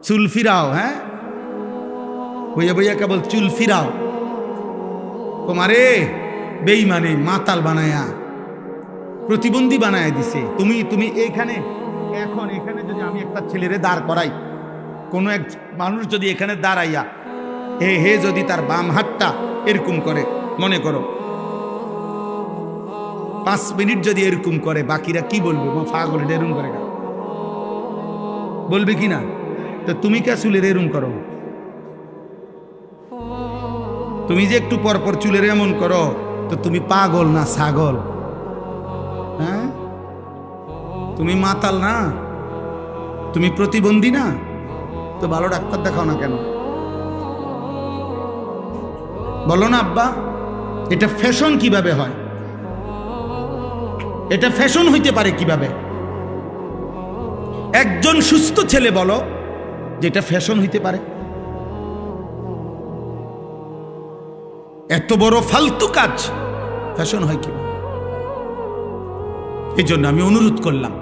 চুল ফিরাও, হ্যাঁ বইয়া বইয়া কেবল চুল ফিরাও। তোমারে বেঈমানে মাতাল বানায়া প্রতিবন্ধী বানায় দিছে। তুমি এইখানে এখন এখানে যদি আমি একটা ছেলেরে দাঁড় করাই, কোন এক মানুষ যদি এখানে দাঁড়াইয়া হে যদি তার বাম হাতটা এরকম করে, মনে করো 5 মিনিট যদি এরকম করে, বাকিরা কি বলবে? পাগল, এটা এরকম করে বলবে কি না? তো তুমি কে চুলের এরকম করো? তুমি যে একটু পরপর চুলের এমন করো, তো তুমি পাগল না ছাগল? হ্যাঁ, তুমি মাতাল না? তুমি প্রতিবন্ধী না? তো ভালো ডাক্তার দেখাও না কেন? বলো না আব্বা, এটা ফ্যাশন কিভাবে হয়? এটা ফ্যাশন হইতে পারে কিভাবে? একজন সুস্থ ছেলে বলো যেটা ফ্যাশন হইতে পারে? এত বড় ফালতু কাজ ফ্যাশন হয় কিভাবে? এই জন্য আমি অনুরোধ করলাম,